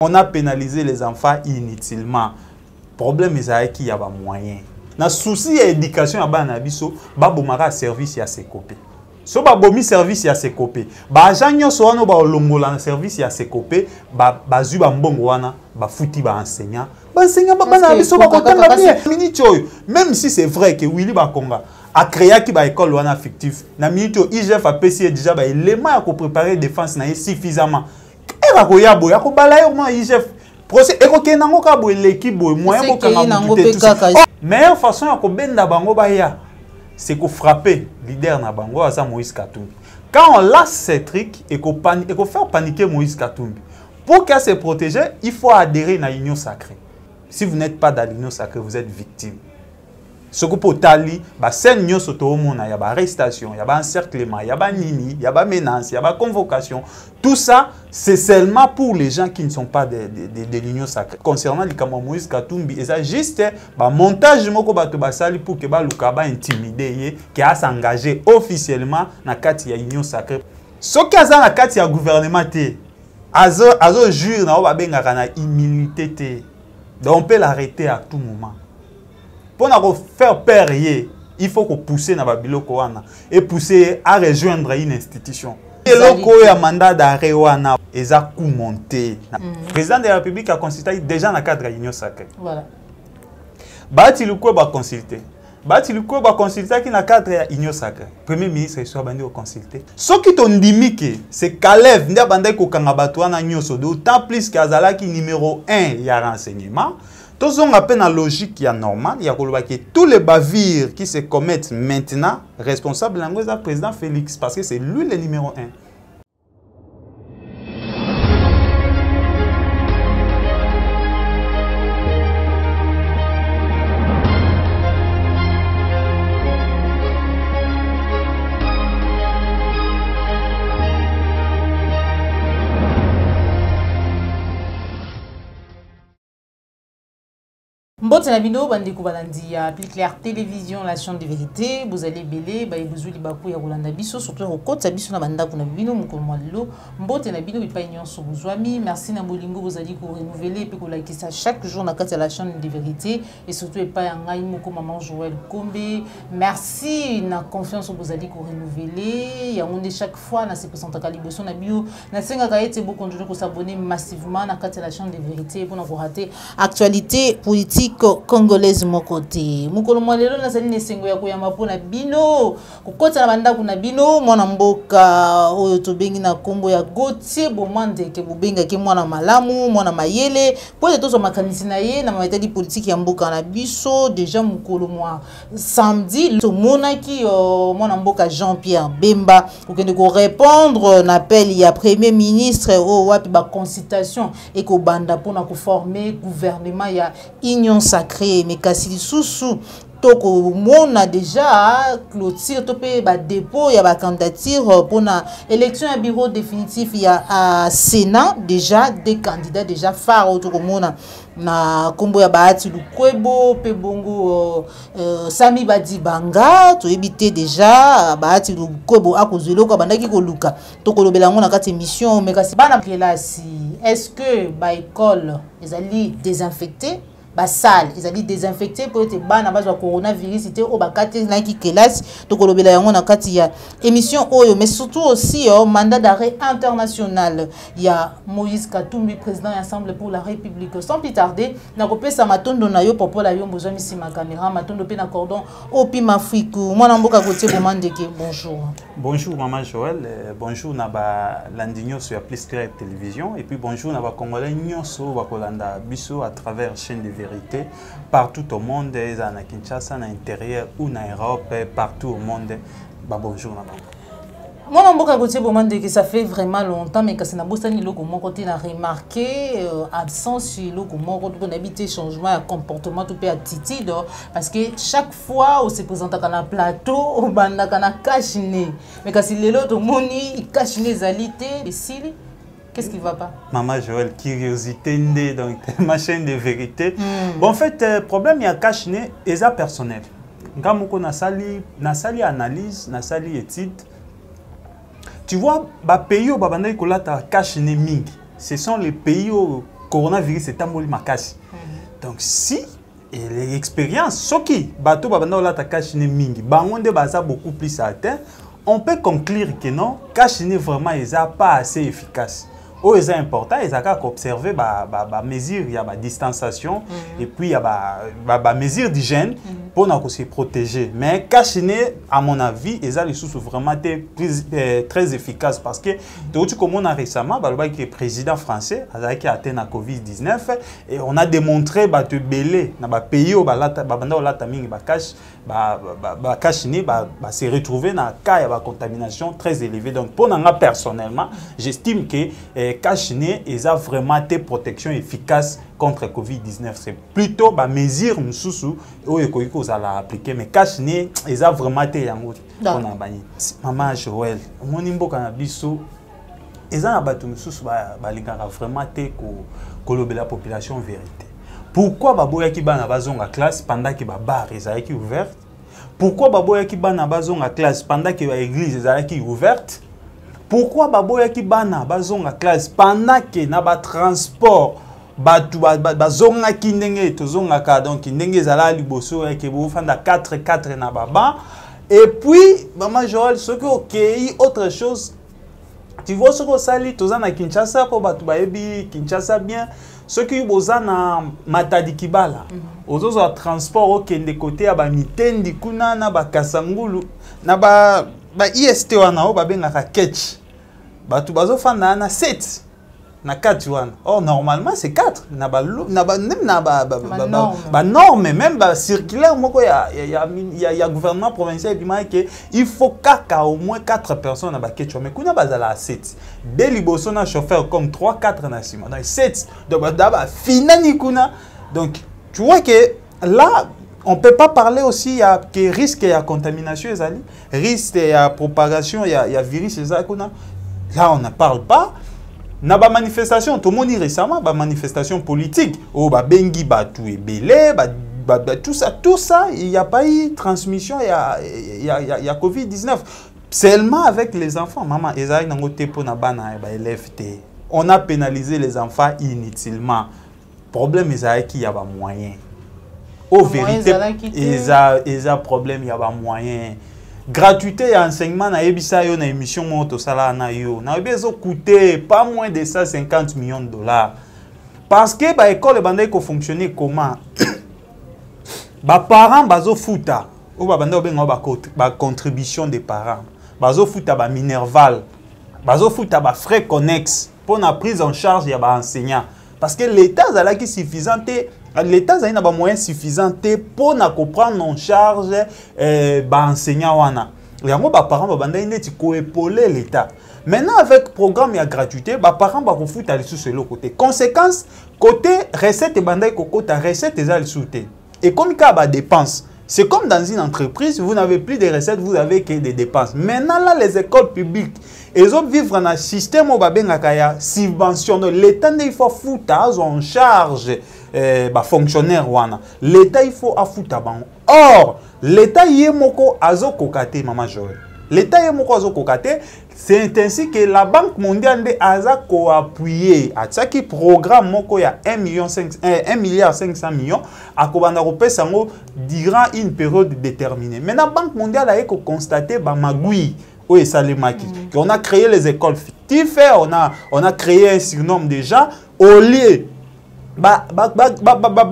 On a pénalisé les enfants inutilement. Problème est qu'il y a des moyens. Na souci éducation à banabiso, babomara service ya sekopé. So babomi service ya sekopé. Ba agent so wana ba longola service ya sekopé, bazu ba mbongo wana, ba futi ba enseignant. Ba enseignant ba banabiso ba kotanga bien. Minute même si c'est vrai que Willy Bakonga a créé qui ba école wana fictif. Na minute IGF a PC déjà ba élément à préparer défense na suffisamment. Et ba koya boya ko balayer mo IGF. Procès et que nango ka bo l'équipe bo moyen ko kanga tout. Meilleure façon à kobenda bango baya c'est qu'on frapper leader na bango à Moïse Katumbi. Quand on lâche ces trucs et qu'on faire paniquer Moïse Katumbi, pour qu'elle se protège, il faut adhérer à l'union sacrée. Si vous n'êtes pas dans l'union sacrée, vous êtes victime. Ce que pour Tali, c'est une il y a arrestation, il y a encerclement, il y a nini, il y a menace, il y a convocation. Tout ça, c'est seulement pour les gens qui ne sont pas de l'union sacrée. Concernant les Moïse Katumbi, c'est juste un montage pour que Luka intimidé, qui a s'engagé officiellement dans l'union sacrée. Ce qui est dans le gouvernement, azo jure na immunité. Donc on peut l'arrêter à tout moment. Pour faire peur, il faut qu'on pousse dans Babiloko et pousser à rejoindre une institution. Et le mandat d'arrêt est à coup monté. Le président de la République a consulté déjà dans le cadre de l'union sacrée. Voilà. Bati le va consulter. Bati le va consulter qui dans le cadre de l'union sacrée. Premier ministre est soit consulté. Ce qui t'ont dit que c'est Kalev n'a pas bandé ko kangabatoana nyoso d'autant plus qu'Azala qui numéro 1 il y a renseignement. Tous ont appelé la logique qui est normale. Il y a tous les bavires qui se commettent maintenant, responsables de le président Félix, parce que c'est lui le numéro 1. Mbote na bino bandeko balandi ya Plus Clair Télévision, la chaîne de vérité. Vous allez belé ba besoin libaku ya kolanda biso surtout au côté biso na banda kuna bino mukolwa lelo. Mbote na bino bipa nyonso bozwami. Merci na bolingo vous allez ko renouveler pe ko liker ça chaque jour na kati ya la chaîne de vérité et surtout e pa ya ngai moko maman Joël Kombe. Merci na confiance vous allez ko renouveler. Ya on chaque fois na se présenter ka liboso na bio na senga ka ete beaucoup continuer ko s'abonner massivement na kati ya la chaîne de vérité pour na ko rater actualité politique congolaise mokote mukolo mwalelo na sali nesengo ya kuyamba pona bino kokota na banda kuna bino mwana mboka oyo tobengi na kombo ya Gauthier Bomande ke bubenga ke mwana malamu mwana mayele po tozo makanisi na ye na maitali politique ya mboka na biso déjà mukolo mwa samedi to monaki mwana mboka Jean-Pierre Bemba okende ko répondre na appel ya premier ministre o wapi ba consultation et ko banda pona ko former gouvernement ya union sacré mais kasi sous toko mona déjà clôture topé ba dépôt ya ba candidature pour na élection à bureau définitif ya à Sénat déjà des candidats déjà phares toko mona na kombo ya Bahati Lukwebo pe bongo Sami Badibanga to ebité déjà Bahati Lukwebo akozelo ko bandaki ko luka toko lobela ngona kati émission mais kasi bana kelasi est-ce que ba école ezali désinfecté ba salle ils allaient désinfecter pour être bana base coronavirus c'était au bakate na ki classe to kolobela yango na kati ya émission oyo mais surtout aussi mandat d'arrêt international il y a Moïse Katumbi président de l'Assemblée pour la République sans plus tarder na kopesa matondo na yo popola yo mbozo misi ma caméra matondo pe na cordon opi mafiku mwana mboka Gauthier Bomande ke bonjour. Bonjour maman Joël, bonjour na ba landinyo sur Plus Clair Télévision et puis bonjour na ba congolais nyonso ba kolanda biso à travers chaîne de vérité partout au monde, à Kinshasa, à l'intérieur ou en Europe, partout au monde. Bah, bonjour. Moi, je Gauthier Bomande que ça fait vraiment longtemps, mais que c'est un côté a remarqué absence sur le habité changement de comportement tout peu attitude parce que chaque fois on se présente à un plateau, on banda kana cachiné, mais quand c'est l'autre moni il cachiné zalité et s'il qu'est-ce qui va pas? Maman Joël, curiosité, donc ma chaîne de vérité. Bon, en fait, le problème, il y a caché, et ça personnel. Quand on a sali analyse, on a sali étude. Tu vois, les pays où on a caché, ce sont les pays coronavirus etamboli makasi. Donc si l'expérience soki bato babanda olata cash ne mingi bangonde baza beaucoup plus atteint, on peut conclure que non, cash ne vraiment pas assez efficace. Oh, c'est important, ils ont observé les mesures, il y a la distanciation et puis il y a les mesures d'hygiène pour nous se protéger. Mais caché, à mon avis, ils ont vraiment très efficace parce que, comme on a récemment, le président français a atteint la COVID-19 et on a démontré que les pays où se retrouver dans un cas de contamination très élevé. Donc, pour moi, personnellement, j'estime que Kachine ils ont vraiment des protections efficaces contre la COVID-19. C'est plutôt des mesures où ils allons appliquer. Mais Kachine ils ont vraiment des Maman Joël, mon nimbo cannabis, ils ont vraiment la population vérité. Pourquoi baboya ki bana bazonga classe pendant que ba bar est ouverte? Pourquoi baboya ki bana bazonga classe pendant que ba église est ouverte? Pourquoi baboya ki bana bazonga classe pendant que na ba transport bazonga ki ndenge tozonga ka donc ndenge zala liboso ke bo fanda 4 na baba et puis maman Joël ce que OK autre chose tu vois ce que ça li tozana Kinshasa pour batu baebi Kinshasa bien ce qui bozana Matadi Kibala ozozo transport okende côté ya ba mitendi kuna na ba Kasangulu na ba IST wana o babengaka ketch batu bazo fanda na 7 na 4 wana. Or normalement c'est 4 na ba norme même ba circulaire moko ya gouvernement provincial bi que il faut kaka au moins 4 personnes na ba ketch mais kuna bazala 7 dès liboso na chauffeur comme 3 4 na sima donc 7 donc d'aba finani kuna donc tu vois que là on peut pas parler aussi que risque ya contamination ezali risque ya propagation ya virus ezali kuna. Là on ne parle pas. Na ba manifestation tout le monde récemment ba manifestation politique oh ba bengi batu ebele tout ça il y a pas eu transmission il y a COVID-19 seulement avec les enfants maman ezali nango te pona bana ba élève te on a pénalisé les enfants inutilement problème ezali qui y a ba moyen au vérité eza problème il y a ba moyen. Gratuité et enseignement na ebisa yo na émission moto sala na yo na bezo coûter pas moins de 150 millions de dollars parce que ba école banda ko fonctionner comment ba parents bazo futa ou ba banda benga ba contribution des parents bazo futa ba minerval bazo futa ba frais connexes pour la prise en charge ya ba enseignant parce que l'état zala qui suffisant l'État a un moyen suffisant pour prendre en charge les enseignants. Les parents vont épauler l'État. Maintenant, avec le programme de gratuité, les parents vont foutre à l'issue de côté. Conséquence, côté recette, recette est et comme il y a des dépenses, c'est comme dans une entreprise, vous n'avez plus de recettes, vous avez que des dépenses. Maintenant, là, les écoles publiques, ils ont vivre dans un système où il y a subvention. L'État, il faut foutre en charge fonctionnaire. L'État, il faut foutre. Or, l'État, il y a un kokate, maman Joël. L'État, il y a un kokate. C'est ainsi que la Banque mondiale a appuyé à ce programme il y a 1,5 milliard à durant une période déterminée. Maintenant, la Banque mondiale a constaté magouille. Oui, on a créé les écoles fictives, on a créé un surnom déjà au lieu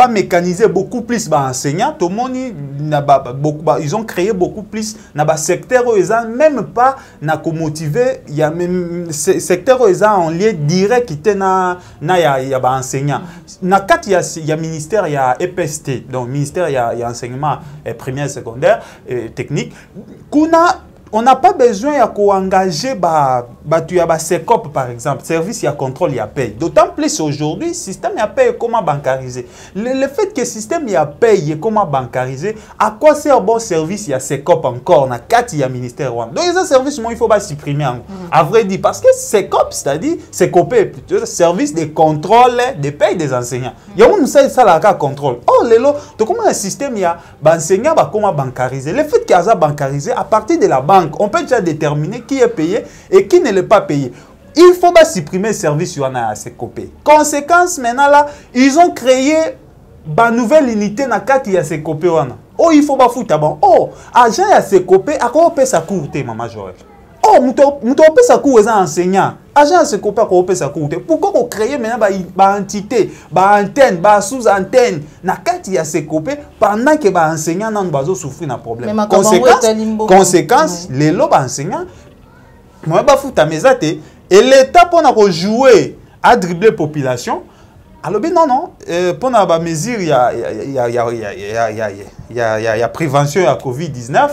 mécaniser beaucoup plus enseignants. Tout le monde ils ont créé beaucoup plus dans secteur où ils ont même pas motivé. Il y a même secteur où ils ont en lien direct qui était na enseignants. Na quatre il y a ministère il y a EPST donc ministère il y a enseignement primaire secondaire technique. On n'a pas besoin d'engager SECOP par exemple, service y a contrôle y a paye. D'autant plus aujourd'hui, le système y a paye comment bancariser. Le fait que le système y a paye comment bancariser, à quoi sert bon service y a SECOP encore, na 4 y a ministère. Donc les services il faut pas supprimer à vrai dire parce que SECOP c'est-à-dire SECOP plutôt service de contrôle des payes des enseignants. Il y a un ça là contrôle. Oh lelo, donc comment un système y a enseignant comment bancariser. Le fait qu'il y a bancarisé à partir de la banque on peut déjà déterminer qui est payé et qui ne l'est pas payé. il faut pas supprimer le service à Sekopé. Conséquence, maintenant là, ils ont créé une nouvelle unité na kati ya Sekopé wana. Oh, il faut pas foutre bon. Oh, agent ya Sekopé, à quoi on peut sa courte, maman Joël? Oh, muto peut sa cour enseignant. Agent ya Sekopé, à quoi on peut sa courte? Pourquoi on crée maintenant ba entité, ba antenne, ba sous-antenne na kati ya Sekopé pendant que ba enseignant nan bazo souffrir na problème. Conséquence, les lots enseignants, moi ba foutre mes athées. Et l'État, pour jouer à dribbler la population, alors non, pour la mesure, il y a prévention à Covid-19,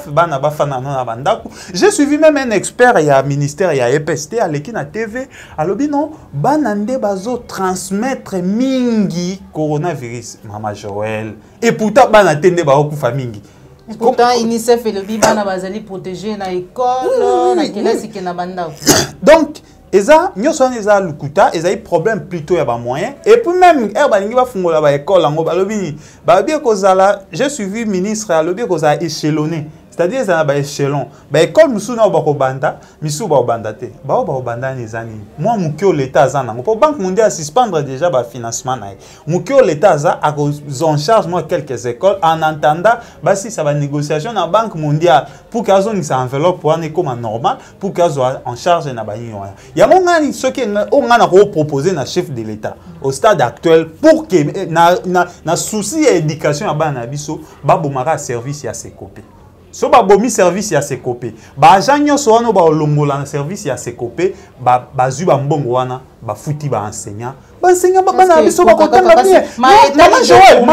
j'ai suivi même un expert, il y a ministère, il y a EPST, à l'équipe à TV, alors non, banande bazo transmettre mingi coronavirus, Maman Joël, et pourtant banatende baokufa mingi. Pourtant, UNICEF et le Bibana bazali protéger na école, na classe qui na banda. Donc, eza nyoso eza lukuta, eza problème plutôt ya ba moyen et puis même balingi ba fungola ba école ngo balobi ba bien kozala, j'ai suivi ministre alobi kozala échelonné. C'est-à-dire ça ba échelon. Ba école musu na ba ko banda, misu ba banda te. Ba banda ni zani. Moi mukio l'état za nango. Pour Banque mondiale suspendre déjà ba financement na. Mukio l'état za a en charge moi quelques écoles en entendant ba si ça va négociation na Banque mondiale pour qu'ils ont une enveloppe pour aller comme normal pour qu'ils soient en charge na ba yi. Ya mongani ce qui on a proposé na chef de l'état au stade actuel pour que na souci éducation ya bana biso ba bomaka service ya Sekopé. So ba bomi service ya Sekopé ba agent nyoso wana ba longola na service ya Sekopé ba zu ba mbongo wana ba futi ba enseignant ba bana biso ba kotanga bien maman Joël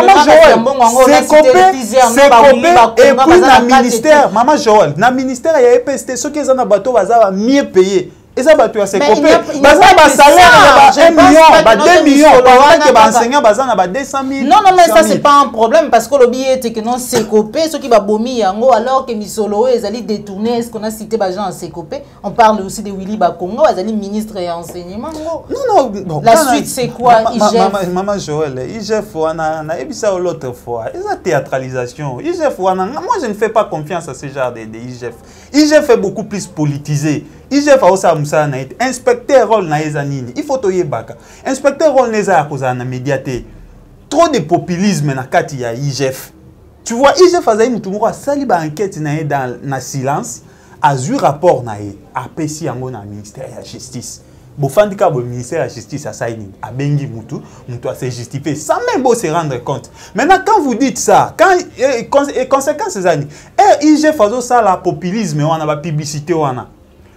Sekopé et puis na ministère maman Joël na ministère ya EPST ceux qui ont bateau baza mieux payé. Et ça va tu as Sekopé baza ba salaire ba 1 million ba 2 millions pendant que ba enseignant baza na ba 200 000. Non mais ça c'est pas un problème parce que le billet c'est que non Sekopé ceux qui va bomi yango alors que misolo ezali détourner est-ce qu'on a cité ba gens en Sekopé on parle aussi de Willy Bakongo ezali ministre et enseignement. Non la suite c'est quoi IGF maman Joël IGF wana na ebisa l'autre fois eza théâtralisation IGF wana moi je ne fais pas confiance à ce genre de IGF. IGF est beaucoup plus politisé. IGF a aussi un inspecteur rôle na ezanini. Il faut toyer baka. Inspecteur rôle neza akoza na médiaté. Trop de populisme na kati ya IGF. Tu vois IGF a une tumura sali ba enquête na dans na silence. Azu rapport na e APC yango na ministère de la justice. Bofandika bo ministère de la justice a saini a bengi mutu a se justifier sans même se rendre compte. Maintenant quand vous dites ça, quand conséquences ces années, IGF a ça la populisme on a la publicité wana.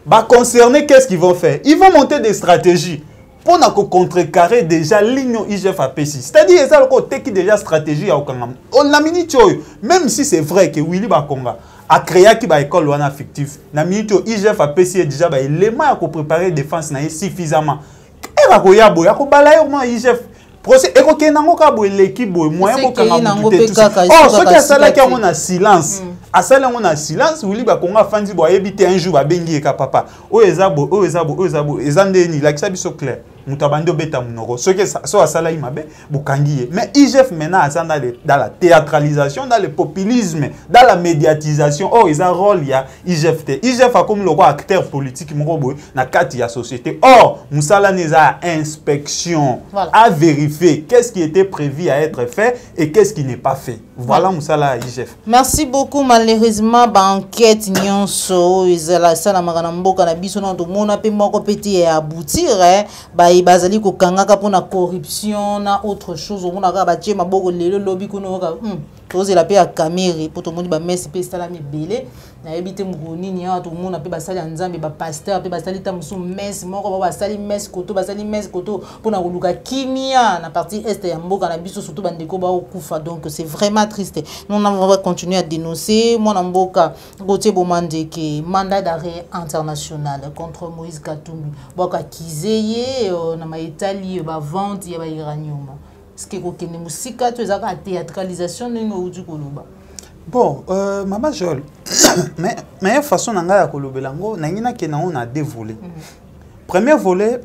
Bah concerner qu'est-ce qu'ils vont faire? Ils vont monter des stratégies pour contrecarrer déjà l'union IGF APC. C'est-à-dire ça le côté qui déjà stratégie au Kangam. On a minute même si c'est vrai que Willy Bakonga a créé qui ba école wana fictif. Na minute IGF APC est déjà ba élément pour préparer défense na suffisamment. Et ba ko yabo ya ko balayer moi IGF procès et ko kenango ka bo l'équipe bo moyen ko kanga tout ça. Oh ce qui ça là qui on a silence. À ça là on a silence Willy Bakonga fandi bo ebité un jour ba bengi e ka papa. O ezabo ezandeni la kisabi so clair. Mutabando beta munoko. Ce qui so asala imabe bukangiye. Mais IGF maintenant dans la théâtralisation, dans le populisme, dans la médiatisation. Oh ils ont rôle ya IGF. IGF a comme le roi acteur politique moko na kati ya société. Or musala neza inspection à vérifier qu'est-ce qui était prévu à être fait et qu'est-ce qui n'est pas fait. Voilà musala IGF. Merci beaucoup. Malheureusement ba enquête nyonso ezala sala makana mboka na biso na to mona pe moko petit aboutir ba bazali ko kangaka pona corruption na autre chose on a ba tchema boko lelo lobby kuno ka toze la pe ya camera pour to moni ba messe pe sala mi belé na ebité mukuni ni to mona pe ba sala nzambe ba pasteur pe ba sali ta musu messe moko ba sali messe koto ba sali messe koto pona koluka kimia na partie est ya mboka na biso surtout ba ndeko ba okufa donc c'est vraiment triste. Nous on va continuer à dénoncer mon mboka Gauthier Bomandeke mandat d'arrêt international contre Moïse Katumbi boka kizeye na maitali ba vente ya ba uranium. Ce qui est kokene musika to ezaka théâtralisation ningo uju koloba. Bon maman Joël mais façon nanga ya kolobelango nangina ke na on a deux volets. Premier volet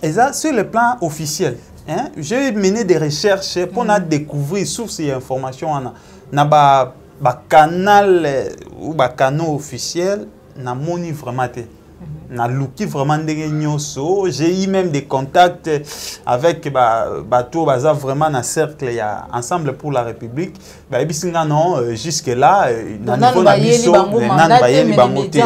eza sur le plan officiel. Hein? J'ai mené des recherches pour découvrir sources et informations na ba canal ou ba canaux officiels na moni vraiment na luki vraiment ndenge nyoso. J'ai eu même des contacts avec bateau baza vraiment na cercle ya Ensemble pour la République. Ba bisinga non jusque là na niveau na biso nan bayeli bango te.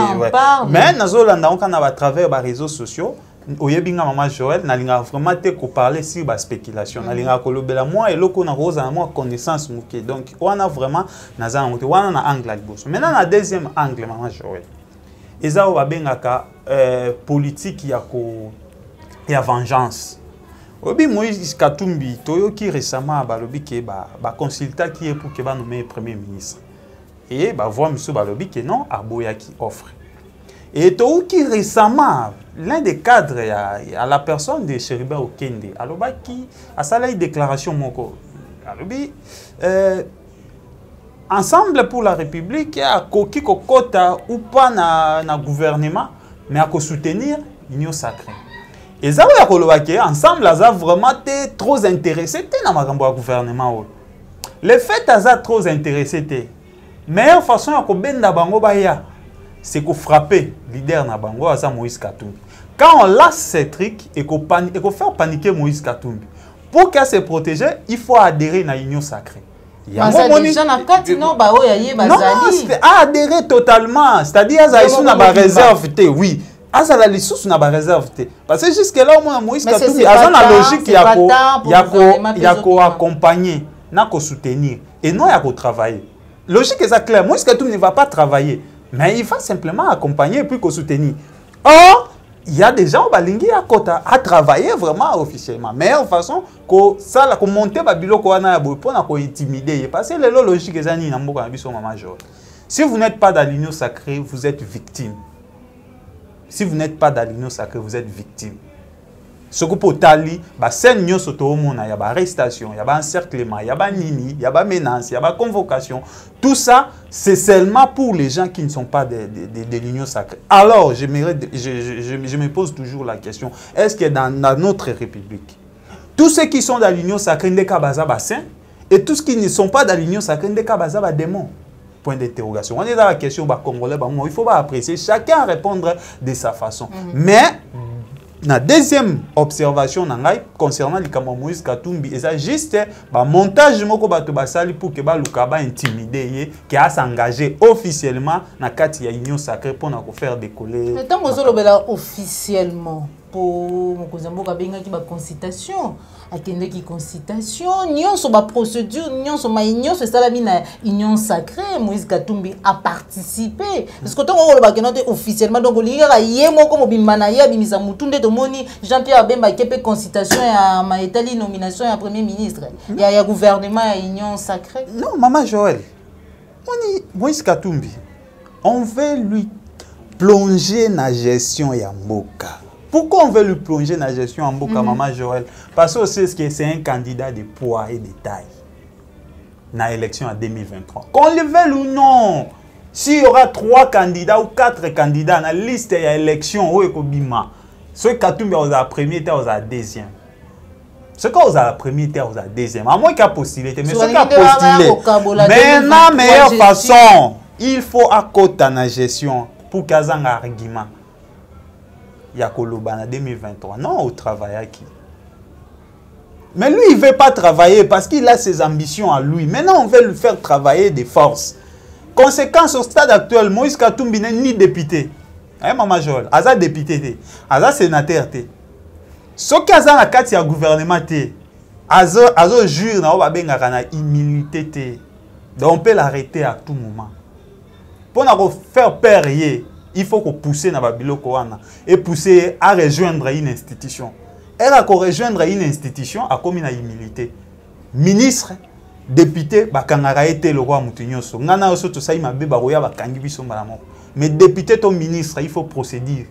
Mais nazolanda on kana à travers ba réseaux sociaux. Oyebinga Maman Joël nalinga vraiment te ko parler sur ba spéculation nalinga ko lobela moi eloko na rosa na moi connaissance muke donc on a vraiment naza ngote wana na angle liboso maintenant na deuxième angle Maman Joël ezao babengaka politique ya vengeance obi Moïse Katumbi toyoki récemment balobi ke ba consulta qui est pour que ba nommer premier ministre et ba voix monsieur balobi ke non aboya qui offre. Et qui récemment, l'un des cadres, à la personne de Cheriba Okende, qui a salé une déclaration, Ensemble pour la République, a coquille kokota ou pas na gouvernement, mais à soutenir l'union sacrée. Et ça, ensemble, a vraiment trop intéressé dans le gouvernement. Le fait a trop intéressé, meilleure façon à benda bango baya. C'est qu'on frapper leader na bango à Moïse Katumbi. Quand on lâche ces trucs et qu'on faire paniquer Moïse Katumbi, pour qu'elle se protège, il faut adhérer à l'union sacrée. Non, adhérer totalement. C'est-à-dire qu'il y a une réserve, oui. Il y a une réserve. Parce que jusque là, Moïse Katumbi, il y a une logique qui a accompagner, qui soutenir. Et non, il y a travailler. Logique est claire. Moïse Katumbi ne va pas travailler. Mais il va simplement accompagner et puis soutenir. Or, il y a des gens qui à travailler vraiment officiellement. Meilleure façon que monter pour intimider. Parce que les logiques si vous n'êtes pas dans l'union sacrée, vous êtes victime. Si vous n'êtes pas dans l'union sacrée, vous êtes victime. Ce que pour Tali, il y a arrestation, il y a encerclement, il y a nini, il y a menace, il y a convocation. Tout ça, c'est seulement pour les gens qui ne sont pas de l'union sacrée. Alors, je me pose toujours la question, est-ce que dans notre République, tous ceux qui sont dans l'union sacrée, ne sont pas saints, et tous ceux qui ne sont pas dans l'union sacrée, ne sont pas démons? Point d'interrogation. On est dans la question, Congolais, il faut apprécier, chacun répondre de sa façon. Mais, la deuxième observation concernant le Moïse Katumbi, c'est juste le montage pour que Lukaba intimidé, qui a s'engagé officiellement dans l'union sacrée pour faire décoller. Mais tant que vous officiellement pour la consultation, qui consultation, nous sommes la procédure, nous sommes la union sacrée, Moïse Katumbi a participé. Parce que tant que officiellement, donc il y a comme Bimanaya, Bimisa Moutounde de Moni, Jean-Pierre Bemba qui fait consultation à ma nomination à premier ministre. Il y a gouvernement à union sacrée. Non, Maman Joël, Moïse Katumbi, on veut lui plonger dans la gestion ya mboka. Pourquoi on veut lui plonger dans la gestion en Mboka, Maman Joël? Parce que c'est un candidat de poids et de taille dans l'élection en 2023. Qu'on le veuille ou non, s'il y aura 3 candidats ou 4 candidats dans la liste de l'élection, ceux qui ont la première terre, ont la deuxième. Ceux qui ont la première terre, ont la deuxième. À moins qu'il y ait possibilité. Mais ceux qui ont postulé, maintenant, meilleure façon, il faut accorder dans la gestion pour qu'il y ait un argument. Yakoloba en 2023. Non, au travail à qui? Mais lui, il ne veut pas travailler parce qu'il a ses ambitions à lui. Maintenant, on veut lui faire travailler des forces. Conséquence, au stade actuel, Moïse Katumbi n'est ni député. Hein, Maman Joël? Aza député, Aza sénateur. Ce qui a la carte du gouvernement, Aza jure na immunité. Donc on peut l'arrêter à tout moment. Pour nous faire perdre, il faut qu'on pousse dans Babilo Koana et pousser à rejoindre une institution. Elle a rejoindre une institution à comme une humilité. Ministre, député, bakangara été le roi Moutinyoso. Ngana oso to sa ima be baroya bakangi biso malamo. Mais député ton ministre, il faut procéder.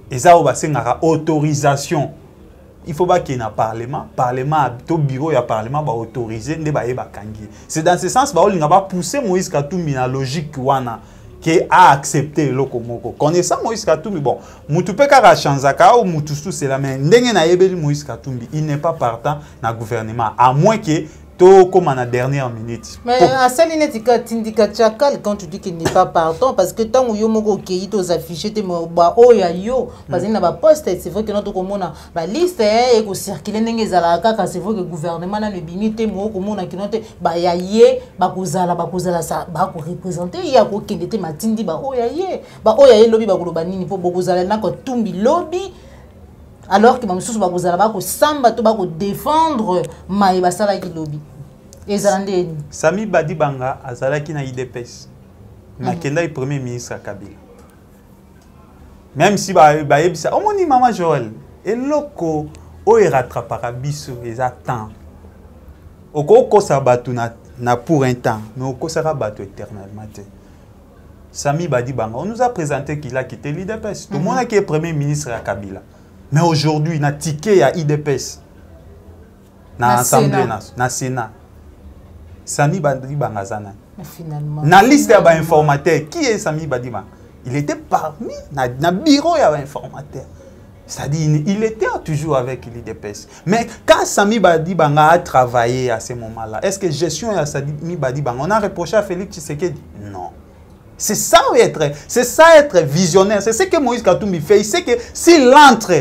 Et ça va c'est autorisation. Il faut pas qu'il y ait un parlement, to bureau ya parlement va autoriser ne ba bakangi. C'est dans ce sens ba olinga ba pousser Moïse Katumbi na logique wana. Qui a accepté le Komoko. Connaissant Moïse Katumbi, bon, Moutoupe Kara Chanzaka ou Moutoussou, c'est la même. Moïse Katumbi, il n'est pas partant dans le gouvernement, à moins que comme à la dernière minute. Mais à ça, t'indique Tchakal quand tu dis qu'il n'est pas partant, parce que tant que Yomoko qui aux affichés, tu m'as yo, parce qu'il n'a pas posté, c'est vrai que notre commune a liste et que circuler n'est pas là, c'est vrai que le gouvernement n'a le bimité, moi, commune qui note, bah yaye, bah kouzala ça, bah pour représenter, il y a aucun était matindi, bah yaye, lobby, bah koulobani, pour bokozala n'a que tumbi lobby. Alors que ma monsieur va vous samba to ba défendre mai basala ki lobby ezalande Sami Badi Banga azalaki na IDPS na kenda le premier ministre Kabila même si ba yebisa omoni mama Joël eloko o rattrapera biso ezatan oko sa batu na pour un temps mais oko sera batu éternellement. Sami Badi Banga on nous a présenté qu'il a quitté l'IDPS tout le monde qui est premier ministre à Kabila. Mais aujourd'hui, il a ticket à IDPS. Dans l'Assemblée nationale. Sami Badi Bangazana. Finalement. Dans la liste des informateurs, qui est Sami Badi Banga? Il était parmi, dans le bureau, il y avait informateur. C'est-à-dire, il était toujours avec l'IDPS. Mais quand Sami Badi Banga a travaillé à ce moment-là, est-ce que gestion à Sami Badi Banga, on a reproché à Félix Tshisekedi? Non. C'est ça être visionnaire. C'est ce que Moïse Katumbi fait. Il sait que s'il entre,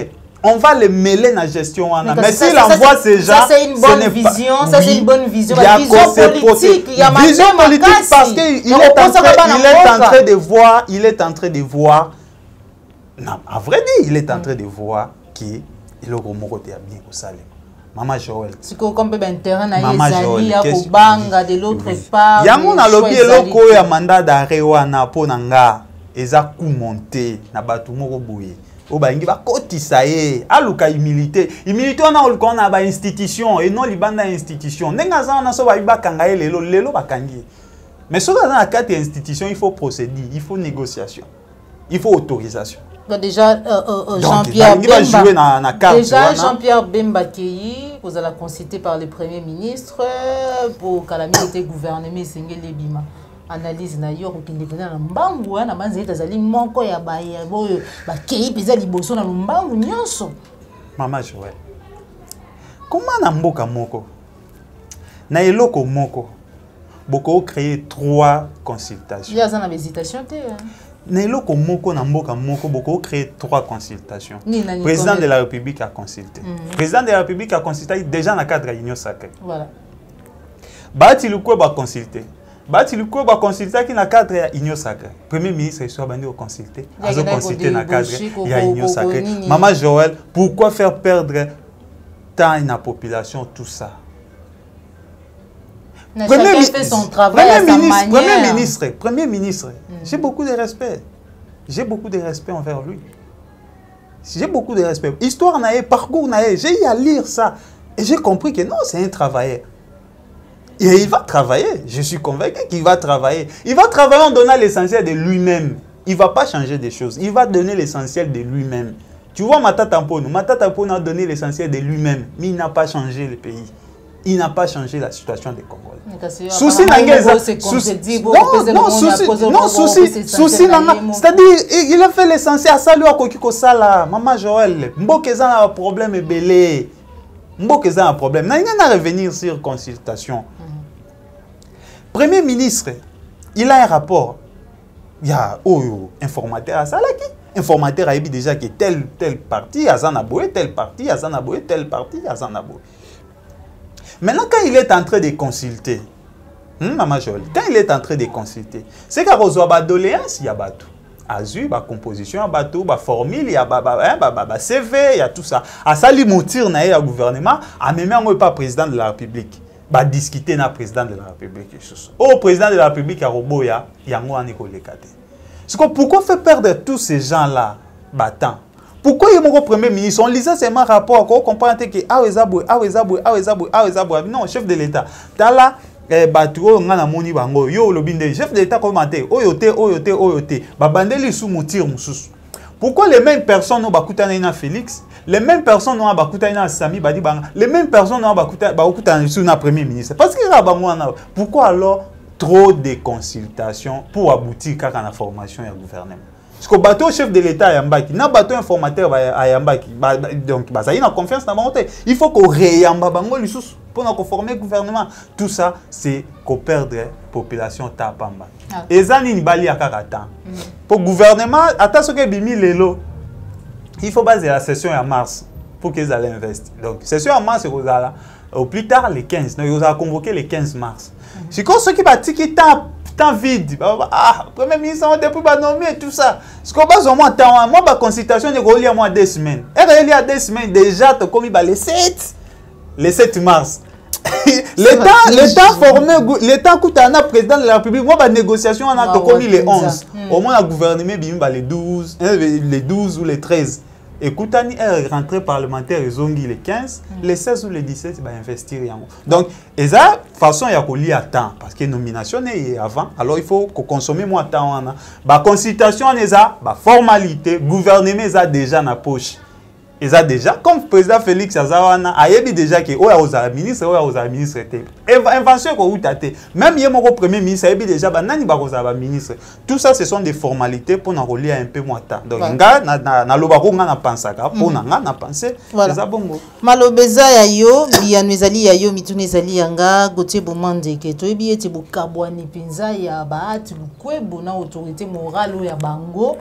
on va le mêler dans la gestion. Mais s'il envoie ces gens, ça c'est une bonne vision. Ça c'est une bonne vision. Il y a vision politique. Il y a vision politique parce qu'il est en train de voir. Non, à vrai dire, il est en train de voir qu'il est au Moroté à bien au Salem. Maman Joël. C'est comme un terrain à Yézali, à Kobanga, de l'autre part. Il y a mon lobby loko ya mandat d'arrêt wana po nanga eza coup monté na batu moko boye. O ba ngi ba kotisa ye aluka humilité. Humilité on a ko na ba institution et non libanda institution. Nenga za na so ba kanga ye lelo ba kangi. Mais sur la carte institution, il faut procéder, il faut négociation. Il faut autorisation. Déjà, Jean-Pierre Bemba Keyi, vous allez consulter par le Premier ministre pour calamité gouvernement Sengele Bima. Analyse na yo qui dépendait na mbangu na banze ezali moko ya ba boyo ba Keyi peza liboso na mbangu nyonso. Mama Joël. Comment na mboka moko? Na eloko moko. Boko créer 3 consultations. Il y a une hésitation té. Neloko moko na mboka moko boko créer 3 consultations. Président de la République a consulté. Président de la République a consulté déjà dans le cadre de l'Union sacrée. Voilà. Bati Luko ba consulté. Bati Luko ba consulté qui dans le cadre de l'Union sacrée. Premier ministre soit bandi au consulter. A consulté dans le cadre de l'Union sacrée. Maman Joël, pourquoi faire perdre temps à la population tout ça? Premier ministre, j'ai beaucoup de respect. J'ai beaucoup de respect envers lui. J'ai beaucoup de respect. Histoire naïe, parcours naïe, j'ai eu à lire ça. Et j'ai compris que non, c'est un travailleur. Et il va travailler. Je suis convaincu qu'il va travailler. Il va travailler en donnant l'essentiel de lui-même. Il ne va pas changer des choses. Il va donner l'essentiel de lui-même. Tu vois Matata Mpono a donné l'essentiel de lui-même. Mais il n'a pas changé le pays. Il n'a pas changé la situation des Congolais. Souci c'est-à-dire il a fait l'essentiel à ça lui a kokiko sala maman Joël Mbokezan a un problème belé Mbokezan a un problème n'a revenir sur consultation. Premier ministre il a un rapport il y a informateur à ça là qui informateur a dit déjà que tel parti a Zanaboé tel parti a Zanaboé tel parti a Zanaboé. Maintenant, quand il est en train de consulter, Maman Joël, quand il est en train de consulter, c'est qu'il y a des doléances, il y a tout. Azu, la composition, il y a tout, la formule, il y a CV, il y a tout ça. À ça, il montre le gouvernement, à même pas président de la République. Va discuter avec le président de la République. Au président de la République, il y a un pourquoi faire perdre tous ces gens-là battant? Pourquoi il y a mon premier ministre? On lisait seulement rapport, on comprend que non, chef de l'État. Tala batuo ngana moni bango yo lobinde chef de l'État commenté oyote babandeli sous motir mususu. Pourquoi les mêmes personnes ont bakutana na Félix, les mêmes personnes ont bakutana na Sami Badi Banga, les mêmes personnes ont bakutana sur na premier ministre? Parce que pourquoi alors trop de consultations pour aboutir à la formation et au gouvernement? Parce que bateau chef de l'État ayambaki, na bateau informateur ayambaki, donc ça y a une confiance dans la il faut qu'on réyamba bango lisusu pour nous former le gouvernement. Tout ça c'est qu'on perdre la population tapamba. Et ça ni bali akakata. Pour gouvernement, attention que bimi lelo, il faut baser la session en mars pour qu'ils allaient investir. Donc session en mars c'est au plus tard les 15. Donc ils ont convoqué les 15 mars. C'est comme ceux qui battent qui tapent temps vide. Ah, premier ministre, on depuis nommer et tout ça. Ce qu'on va moi, ma consultation de relire moi 2 semaines. Et il y a 2 semaines déjà, tu as commis les 7 mars. L'État formé, l'État coûte un président de la République. Moi, la négociation, on a commis les 11. Au moins, le gouvernement, les 12 ou les 13. Et Koutani est rentré parlementaire, ils ont dit les 15, les 16 ou les 17, ils vont investir. Donc, et ça, façon, il y a qu'on lit à temps, parce que la nomination est avant, alors il faut qu'on consomme moins de temps. La consultation, il y a la formalité, le gouvernement est déjà dans la poche. Ils ont déjà, comme le président Félix Azawana, il a dit déjà que aux ministres, invention qu'on a été. Même le premier ministre, il a dit déjà que ministre. Tout ça, ce sont des formalités pour nous relier un peu moins de temps. Donc, on a pensé pour nous penser. Voilà. Malobeza yayo, bianwezali yayo, mitunezali yanga, gote bomande ke to ebi ete bokabwani penza ya baati lukwebo na autorité morale ya bango.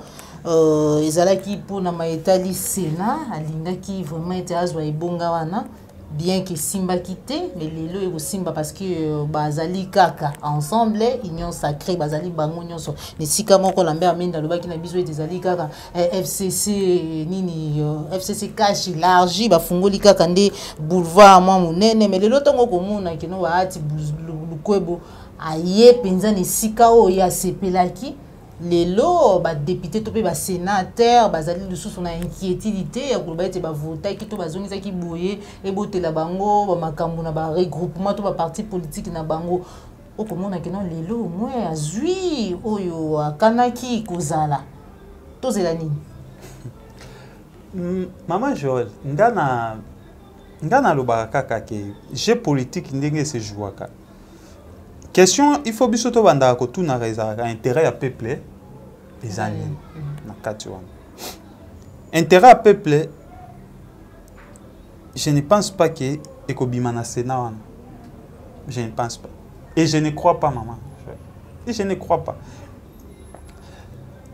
Ezalaki pour na maitali Sénat alingaki vraiment été azwa ibonga wana bien que simba quitté mais lelo eko simba parce que bazali kaka ensemble union sacrée bazali bango nyonso ne sika moko lambe amenda lobaki na biso ezali kaka FCC nini FCC cash élargi ba fungoli kaka nde boulevard mwa munene mais lelo tongo komona kino baati lukwebo aye penza ne sika o ya sepelaki lelo ba député to pe ba sénateur bazali lisusu na inquiétude ya koloba ete ba voter ki to bazongisa ki boye e botela bango ba makambo na ba regroupement to ba parti politique na bango okomona ke non lelo moi azui oyo akanaki kozala tozela nini maman Joël ngana lobaka kaka ke jeu politique ndenge se jouaka. Question, il faut biso to banda ko tout na intérêt à peuple les années na katuan. Intérêt à peuple, je ne pense pas que ekobima na Sénat. Je ne pense pas. Et je ne crois pas maman. Et je ne crois pas.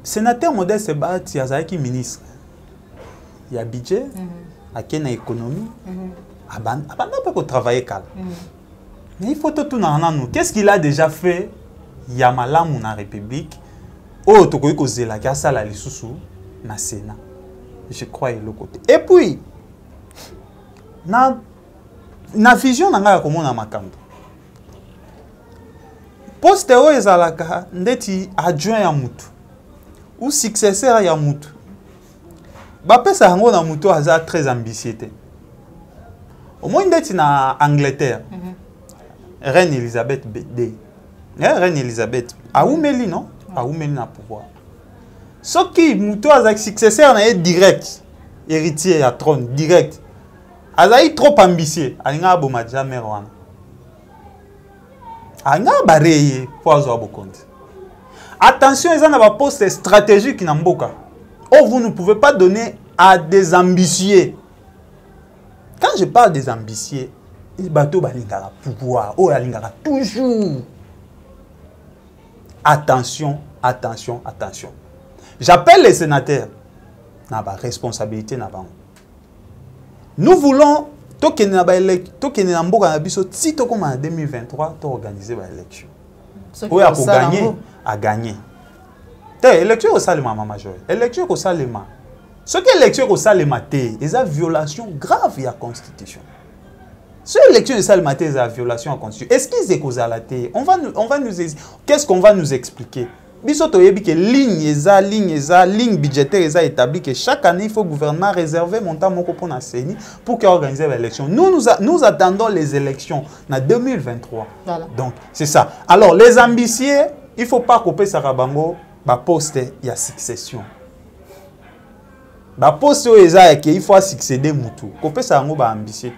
Sénateur modèle se bat yazaki ministre. Il y a budget, à quelle économie, abanda pas travailler calme. Mais il faut tout nous. Qu'est-ce qu'il a déjà fait? Yamala la République. Oh, tu connais que la gasa la lisusu na Sénat. Je crois le côté. Et puis, na vision na comment na makambo. Poste o ezalaka ndeti adjoint ya mutu ou successeur ya mutu. Ba pesa yango na mutu aza très ambitieux. Au moins ndeti na Angleterre. Reine Elisabeth II. Reine Elisabeth. Aoumeli, non? Aoumeli na pouvoir. Ce qui, Mouto a successeur na direct. Héritier à trône, direct. Azaï trop ambitieux. Alinga aboma jamais wana. Alinga bareye pour avoir beaucoup. Attention, ils ont un poste stratégique na mboka. Oh, vous ne pouvez pas donner à des ambitieux. Quand je parle des ambitieux, les bateaux balingara pouvoir, oh balingara toujours. Attention, attention, attention. J'appelle les sénateurs. Na ba responsabilité na ba. Nous voulons token na mboka na biso si to comme en 2023 to organiser ba élection. Pour gagner, à gagner. Élection au Salema major. Élection au Salema. Ce que l'élection au Salema té, c'est une violation grave de la Constitution. Ce élection au Salema té, c'est une violation de la Constitution. Est-ce qu'ils est à la té? Qu'est-ce qu'on va nous expliquer? Bisoto yebi que ligne budgétaire est établie que chaque année il faut le gouvernement réserver montant moko pour la CENI pour qu'il organise l'élection. Nous attendons les élections en 2023. Voilà. Donc c'est ça. Alors les ambitieux, il faut pas couper Sarabango. Ba poste il y a succession. Ba poste il faut succéder mutu. Couper Sarango ba ambitieux.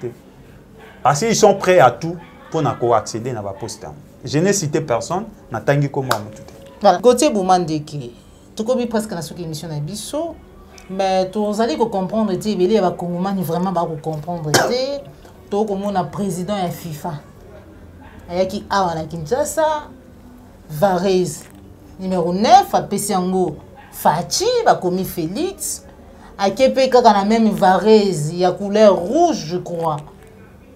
Parce qu'ils sont prêts à tout pour accéder à ba poste. Je n'ai cité personne, na tangi comme mutu. Voilà. Côté Boumandeke, tokomi presque na soki émission na biso mais tozali comprendre te ebele ya bakongomani vraiment bakocomprendre te tokomona président ya FIFA ayaki awa na Kinshasa Varese numéro 9 apesi yango Fachi bakomi Félix akepe kaka na même Varese ya couleur rouge je crois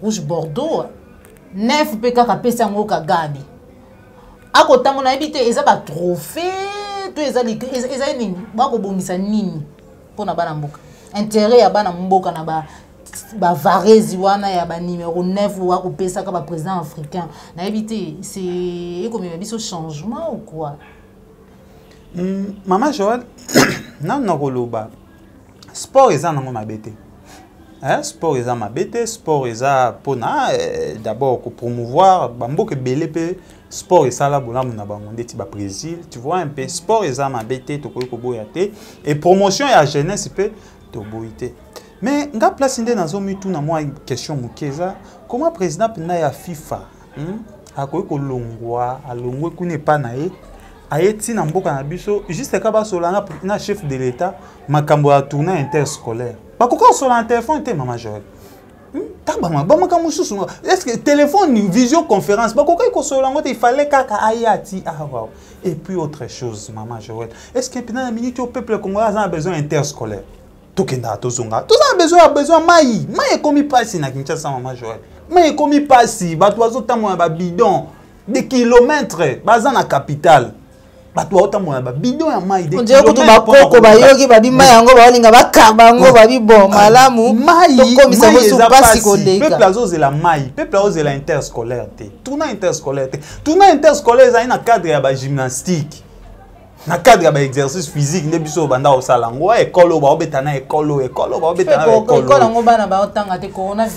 rouge bordeaux 9 pe kaka apesi yango Kagabi akotango na yebi te eza batrophée to eza nini bakobongisa nini mpona bana mboka intérêt ya bana mboka na Varese wana ya numéro 9 wakopesaka président africain na yebi te c'est ekomema biso changement ou quoi? Maman Joël nana koloba sport eza nango mabe te sport eza mabe te sport eza mpona d'abord kopromouvoir bamboka ebele mpe sport esala bolamu na bango ndeti Brésil tu vois un peu sport eza mabe te tokoki koboya te et promotion ya jeunesse mpe toboyi te mais nga place nde nazomituna mwa question moke eza comment président mpena ya FIFA akoki kolongwa alongwe kuna epa na ye aye ntina mboka na biso juste ka basolanga na chef de l'état makambo ya tournée interscolaire bakoka kosola na telefone te Maman Joël bamaka mosusu est-ce que téléphone visioconférence bakoka kosola ngo te il fallait kaka ayati wow. Et puis autre chose Maman Joël est-ce que pendant la minute au peuple congolais a besoin interscolaire tokenda tozonga tous a besoin mai ekomi pasi na Kinshasa Maman Joël mai ekomi pasi bato bazotamona ba bidon des kilomètres baza na capitale bato baotamona ba bidon ya mai des kilomètres kutu bakoko bayoki babi mai yango baolinga bakaba yango babi bon malamu tokomisa bosu pasi koleka peuple azozela mai peuple azozela interscolaire te tourna interscolaire ezali na cadre ya ba gymnastique na cadre ya ba exercice physique nde biso banda osala ngo ekolo baobeta na ekolo yango bana baotanga te corona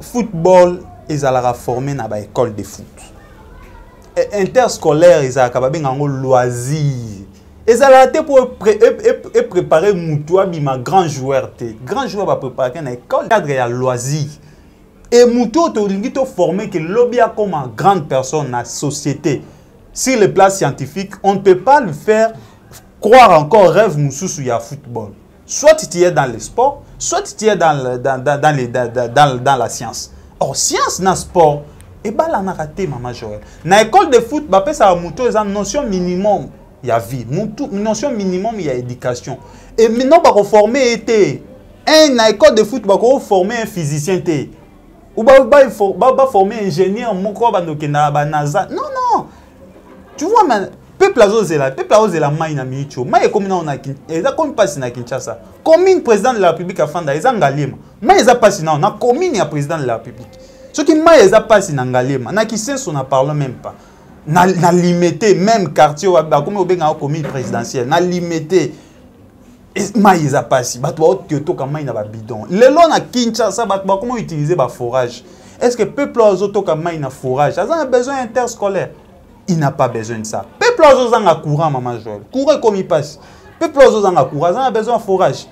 football ezalaka formé na ba école de foot interscolaire ezalaka babenga yango loisir ezalaka te pour préparer mutu abima grand joueur bapréparake na école cadre ya loisir et mutu tolingi toforme ke lobi comme une grande personne na société. Sur le plan scientifique, on ne peut pas le faire croire encore rêve moussousou ya football. Soit tu es dans le sport, soit tu es dans la science. Or, science na sport, et bien là, on a raté, Maman Joël. Dans l'école de foot, ça a une notion minimum, il y a vie, une notion minimum, il y a éducation. Et maintenant, on va former dans l'école de foot, on va former un physicien. Ou on va former un ingénieur, NASA. Non, non. Tu vois, peuple azozela mai na micho mai ekomi na ona eza komi pasi na Kinshasa commune président de la République afanda eza ngalema mai eza pasi na commune ya président de la République soki mai eza pasi na ngalema na Kisenso na parle même pas na limité même quartier ba komi obenga commune présidentielle na limité mai eza pasi bato ba otoka mai na ba bidon lelo na Kinshasa bato ba komi utiliser ba forage est-ce que peuple azotoka mai na forage a besoin interscolaire? Il n'a pas besoin de ça. Peuple a courant, Maman Joël. Courant comme il passe. Peuple a courant, il a besoin de forage.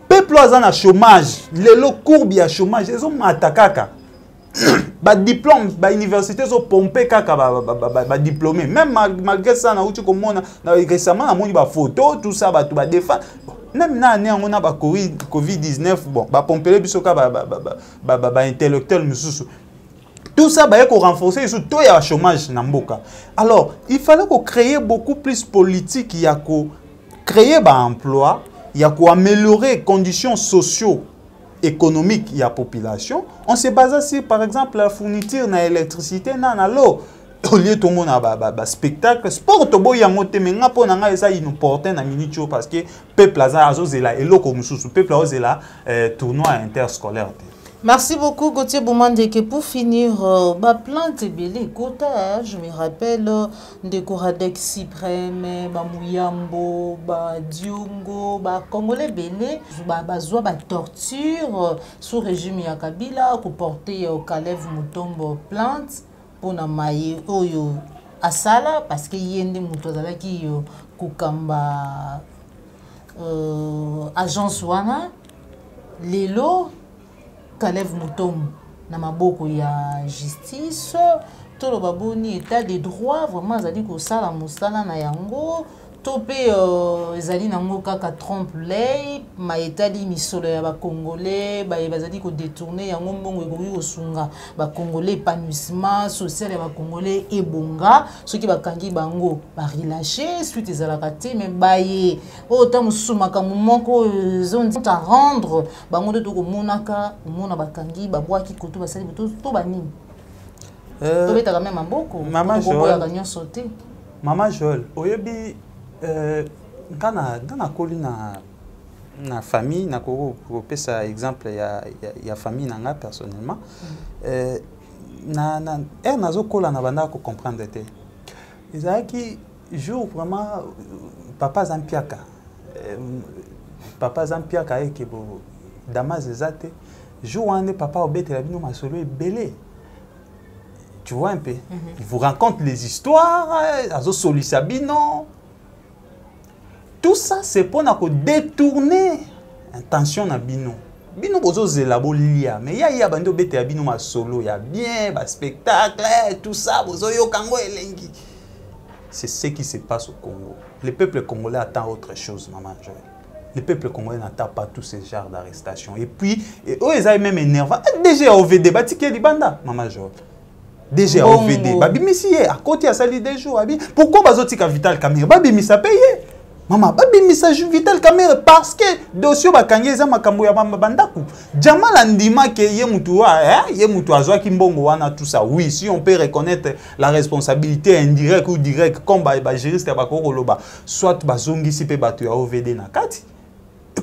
Peuple a chômage. Les courbe il y a chômage. Ils ont attaqué. Ba diplôme, ba université sont pompé kaka ba diplômé. Même malgré ça, na uti comme récemment na moni ba photo, tout ça ba tout ba défendre. Même na année on a ba Covid-19 bon, ba pomper biso ka ba intellectuel mususu. Tout ça va renforcer surtout le chômage namboka. Alors, il fallait créer beaucoup plus politique, il y a créer un emploi, il y a améliorer les conditions socio-économiques de la population. On se base sur par exemple la fourniture d'électricité dans l'eau. Au lieu de tout le monde a spectacle, sport to boy yango te menga po nanga esa important na minute parce que peuple a azozela eloko mususu peuple azozela tournoi interscolaire. Merci beaucoup Gauthier Boumandeke. Pour finir, plante belé kota, je me rappelle de Coradec Cyprème, Mouyambo, Diongo, Congolais belé, zwa torture sous régime ya Kabila ko porter au Kalev Mutombo plante pour na maye oyo asala parce que yende muto zalaki yo kokamba agence wana lelo Kalev Mutombo na maboko ya justice tolo baboni état de droit vraiment zali ko sala musala na yango to pe ezali nango kaka trompe l'œil ma etali misolo ya ba congolais ba bazali ko détourner yango mbongo ekoki kosunga ba congolais épanouissement social ya ba congolais ebonga soki bakangi bango ba relâcher suite ezalaka te mais baye autant musumaka moko zondi à rendre bango de ko monaka mona bakangi ba bwaki koto basali to banini to betaka même maboko Maman Joël ya nyonso te. Maman Joël, oyebi kana koli na famille na ko pesa exemple ya famille nanga personnellement na nazo kola na banda ko comprendre te. Ezaki jour vraiment papa Zampiaka eke bo damas ezate jour ande papa obete la bino masolo ebele. Tu vois un peu. Il vous raconte les histoires, azo solisabino. Tout ça, c'est pour détourner intention na bino. Bino bozo zelabo lia, mais il y a bando bete bino ma solo, il y a bien ba spectacle, tout ça bozo yo kango elengi. C'est ce qui se passe au Congo. Le peuple congolais attend autre chose, maman Joël. Le peuple congolais n'attend pas tous ces genres d'arrestations. Et puis, ils ont même énervant. Déjà OVD batike libanda, maman Joël. Déjà OVD, babimisi à côté à sali des jours. Pourquoi bazotika Vital Kamerhe? Babimisa payé. Maman, babimisa Vital Kamerhe parce que dossier bakangi eza makambo ya bandaku. Jamal andima ke ye mutu azwa kimbongo wana tout ça. Oui, si on peut reconnaître la responsabilité indirecte ou directe comme ba juriste ba kokoloba, soit bazongi si pe batu ya OVD na kati.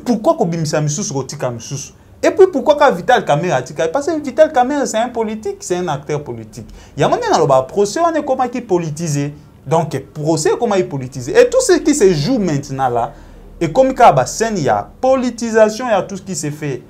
Pourquoi ko bimisa misusu kotika misusu? Et puis pourquoi quand Vital Kamerhe a tika? Parce que Vital Kamerhe c'est un politique, c'est un acteur politique. Il y a maintenant le procès on est comment qui politisé. Donc procès comment il politisé. Et tout ce qui se joue maintenant là et comme il y a politisation, il y a tout ce qui se fait.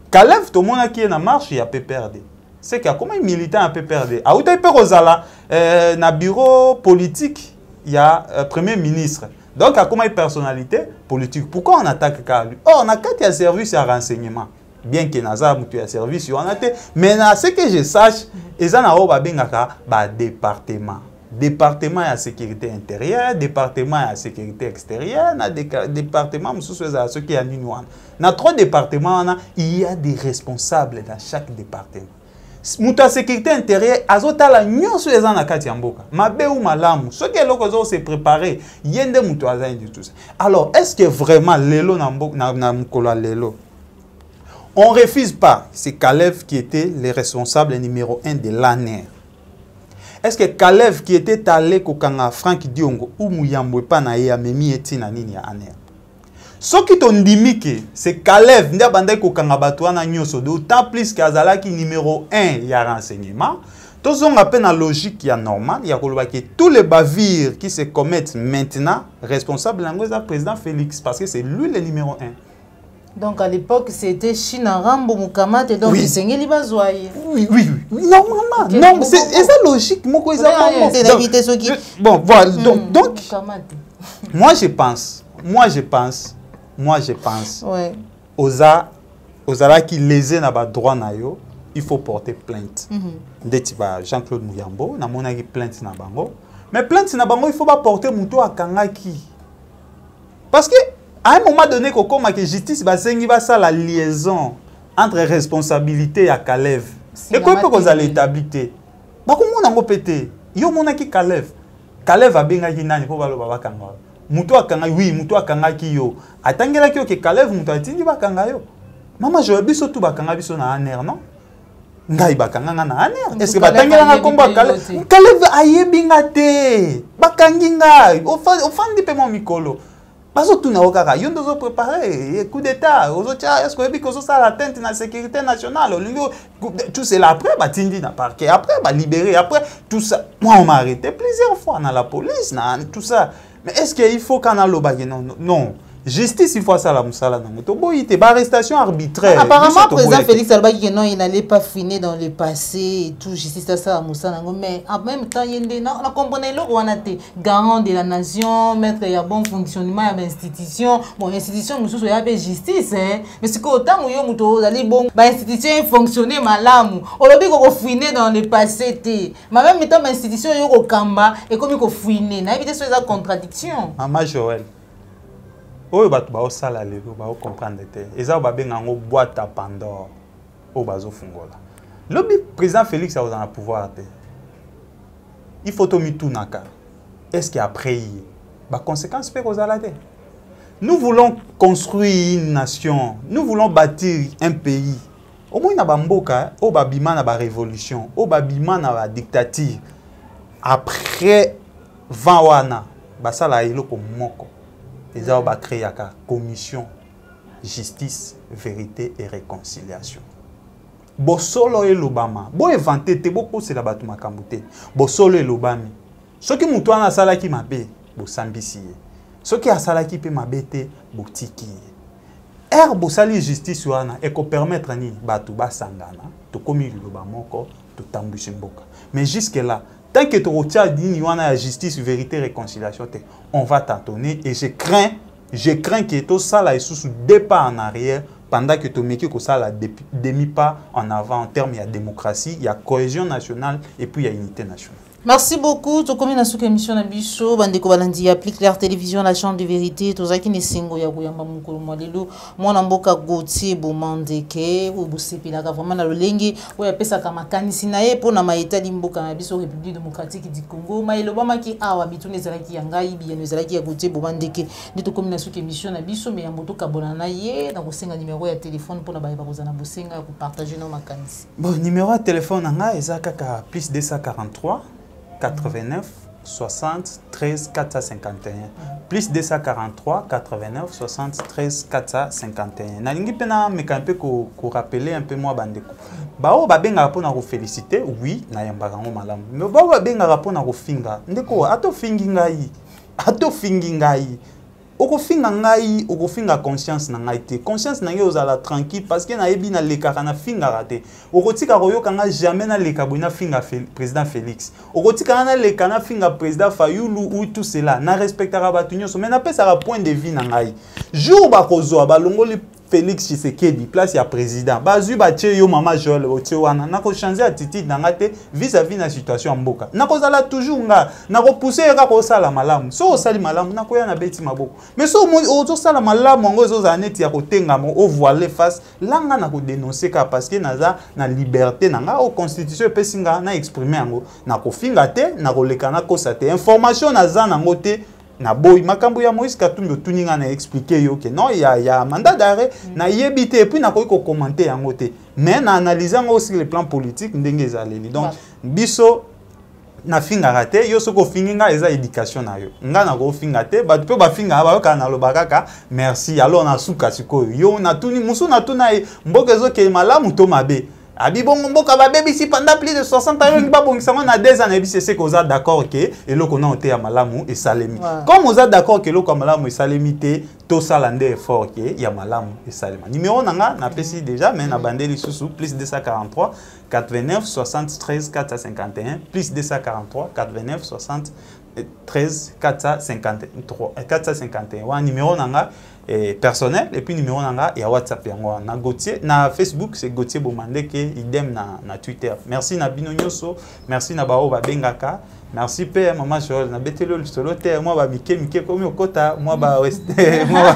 Kalev tout le monde qui est en marche, il y a PPRD. C'est que comment il militant à PPRD. A outa pe rozala na bureau politique, il y a premier ministre. Donc à comment une personnalité politique. Pourquoi on attaque lui? Oh, on a quand il y a service à renseignement. Bien que Nazar mutu ya service on a été mais na ce que je sache ezana o ba bengaka ba département ya sécurité intérieure, département ya sécurité extérieure, na département mususu za ce qui ya nini wana na trois départements il y a des responsables dans chaque département. Muta sécurité intérieure azotala nyonso ezana kati ya mboka mabe ou malamu ce que loko zo se préparer yende mutu azandi tout ça. Alors est-ce que vraiment lelo na mboka na mukolo lelo on ne refuse pas, c'est Kalev qui était le responsable numéro 1 de l'ANER. Est-ce que Kalev qui était allé kokanga Franck Diongo ou Mouyambwe Panaye a memi etina nini ya ANER? Ce qui t'ont dit que c'est Kalev nda bandai kokanga batouana nyoso d'autant plus qu'azalaki numéro 1 ya renseignement. Tous on appelle la logique qui est normale, il y a que tous les bavires qui se commettent maintenant, responsable l'angoisse président Félix parce que c'est lui le numéro 1. Donc à l'époque, c'était China Rambo Mukamat et donc il s'engage les bazoyer. Oui. Normalement. Okay. Non, c'est ça logique. Bon, voilà. Donc moi je pense. Ouais. Aux ala qui lésent na ba droit na yo, il faut porter plainte. Jean-Claude Mouyambo, na mona qui plainte na bango. Mais plainte na bango, il faut pas porter muto à kangaki. Parce que à un moment donné, comme la justice va faire la liaison entre responsabilité et Kalev. Et quoi peut vous allez établir? Bah comment on a pété? Yo mona ki Kalev. Kalev a bien gagné nani pour balo baba kanga. Muto akanga oui, muto akanga ki yo. Atangela ki yo ke Kalev muto atindi ba kanga yo. Mama je biso tu ba kanga biso na aner non? Ngai ba kanga na aner. Est-ce que batangela na komba Kalev? Kalev ayebinga te. Bakanginga. Ofandi pe mo mikolo. Parce que tout n'a aucun yon doit préparer coup d'état aux autres est-ce que parce que ça l'atteinte la sécurité nationale tout c'est là après bah tindi na parquet après bah libérer après tout ça moi on m'a arrêté plusieurs fois dans la police tout ça mais est-ce qu'il faut qu'on a le bagage non Justice, il faut ça la moussala na moto. Bon, il était arrestation arbitraire. Apparemment, le président Félix Alba qui non, il n'allait pas finir dans le passé et tout. Justice ça la moussala. Mais en même temps, il y a on comprenait là où on a été garant de la nation, mettre il y a bon fonctionnement de l'institution. Bon, institution, nous sommes la justice, hein. Mais c'est qu'autant où il y a moto, d'aller bon, l'institution fonctionner malam. On l'a dit qu'on finir dans le passé. Mais même temps, l'institution il y a au Kamba et comme il faut finir, n'a évité ces contradictions. Maman Joël. Oyo bato ba osala lelo ba comprendre te eza ba benga ngo boîte à Pandore o bazo fungola lobi président Félix a un pouvoir te il faut to mitunaka est-ce qu'après ba conséquences pe kozala te nous voulons construire une nation nous voulons bâtir un pays au moins na ba mboka o ba bima na ba révolution o ba bima na ba dictature après 20 wana ba sala eloko moko. Ils ont créé la commission justice, vérité et réconciliation. Bo solo et l'Obama. Bo inventé te bo c'est la batu makambute. Bo solo et l'Obama. Ce qui moutou na sala ki mabe, bo sambisi. Ce qui a sala ki pe mabe te, bo tiki. Bo sali justice wana et ko permettre ni batu ba sangana, to komi l'Obama ko, to tambushi mboka. Mais jusque là, tant que tu retiens la justice, vérité, réconciliation, on va t'entonner. Et je crains que tout ça là est sous deux pas en arrière pendant que tu mets que ça là demi pas en avant en termes de démocratie, il y a cohésion nationale et puis il y a unité nationale. Merci beaucoup. Tu comme dans émission na biso bandeko balandi applique Claire Télévision la chambre de vérité to zaki ne singo ya kuyamba mukolo mwalelo mwana mboka Gauthier Bomandeke ou busepela vraiment na lolenge o ya pesa kama kanisi na ye pona maeta limboka na biso République démocratique du Congo mailo bama ki awa bitune zalaki ya ngai bien zalaki ya Gauthier Bomandeke ndito comme na émission na biso mais ya moto kabona na ye na kosenga numéro ya téléphone pona ba ba kozana bosenga ko partager no makanisi. Bon numéro de téléphone nga ezaka plus 243 89 60 13 451 plus 243 89 60 13 451 nalingi pena mekampe ko rappeler un peu moi bandeko bao ba benga pona ko féliciter oui na yambaka ngo malamu mais bao ba benga pona ko finga ndeko ato fingi ngai okofinga ngai okofinga conscience na ngai te conscience na ngai ozala tranquille parce que na yebi na lekaka na finga raté okotika koyoka nga jamais na leka boina finga président Félix okotika na leka na finga président Fayulu ou tout cela na respectera batu nyonso mais na pesa point de vie na ngai jour ba kozwa balongoli Félix Tshisekedi place ya président bazu batie yo mama Joël otie wana na ko changer attitude na ngate vis-à-vis na situation ya mboka na ko zala toujours nga na ko pousser ka ko sala malamu so osali malamu na ko ya na beti maboko mais so ozo sala malamu ngo zo za neti ya ko tenga mo o voiler face langa na ko dénoncer ka parce que naza na liberté na nga o constitution pesinga na exprimer ngo na ko finga te na ko lekana ko sa te information naza na ngote na boy makambo ya Moïse Katumbi tuninga na expliquer yo que non il y a mandat d'arrêt na yebité et puis na ko commenter yango te mais na analyser ngo aussi le plan politique ndenge ezaleli donc biso na finga raté yo soko finginga eza éducation na yo nga na ko finga te ba pe ba finga ba ka na lobaka merci alors na suka siko yo na tuni musu na tuna mboka zo ke malamu to mabe abi bongo mboka ba bebi si pendant plus de 60 ans ni ba bongisa na 2 ans na bisi c'est que oza d'accord que eloko na ote ya malamu et salemi comme oza d'accord que eloko malamu et salemi te to salande effort que ya malamu et salema numéro nanga na pesi déjà mais na bandeli susu plus 243 89 73 451 plus 243 89 73 451 wa numéro nanga personnel et puis numéro nanga et WhatsApp yango na Gauthier na Facebook c'est Gauthier Bomandeke idem na Twitter merci na bino nyoso merci na bao ba bengaka merci père maman Joël na betelo le solo terre moi ba mike comme okota moi ba weste moi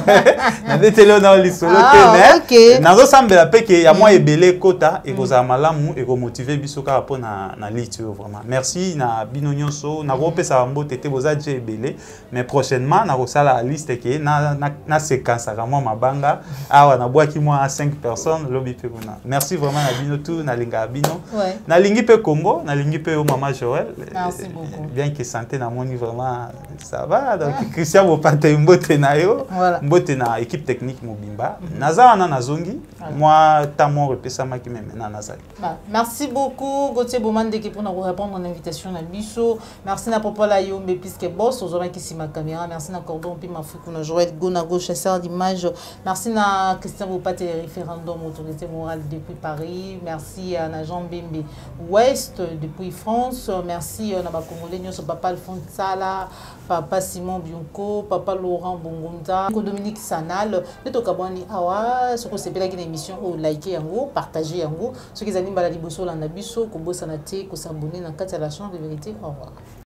na betelo na le solo terre na zo sambela peke ya moi ebele kota et koza malamu et ko motiver biso ka rapport na litio vraiment merci na bino nyoso na ko pesa mbote te boza je ebele mais prochainement na ko sala liste ke na séquence à moi mabanga awa na boaki moi 5 personnes lobi pe kuna merci vraiment na bino tout na linga bino na lingi pe Congo na lingi pe maman Joël merci beaucoup bien que santé na moni vraiment ça va donc Christian Bopante mbote na yo mbote na équipe technique mobimba naza na nazongi moi tamo repesa maki même na nazali merci beaucoup Gauthier Bomandeke pour nous répondre à l'invitation na biso merci na popola yo mais puisque boss ozoma ki sima caméra merci na cordon puis ma fuku na Joël go na gauche fournisseur d'images. Merci à Christian Bopate, référendum autorité morale depuis Paris. Merci à Jean Bembe Ouest depuis France. Merci à Congolais, Papa Alphonse Sala, Papa Simon Bionco, Papa Laurent Bongonda, Dominique Sanal. Le Tokabani Awa, ce que c'est bien une émission au liker yango, partager yango. Ce qui est animé à la liboso, la nabiso, Kobo Sanate, Kosabone, dans la chaîne de vérité. Au revoir.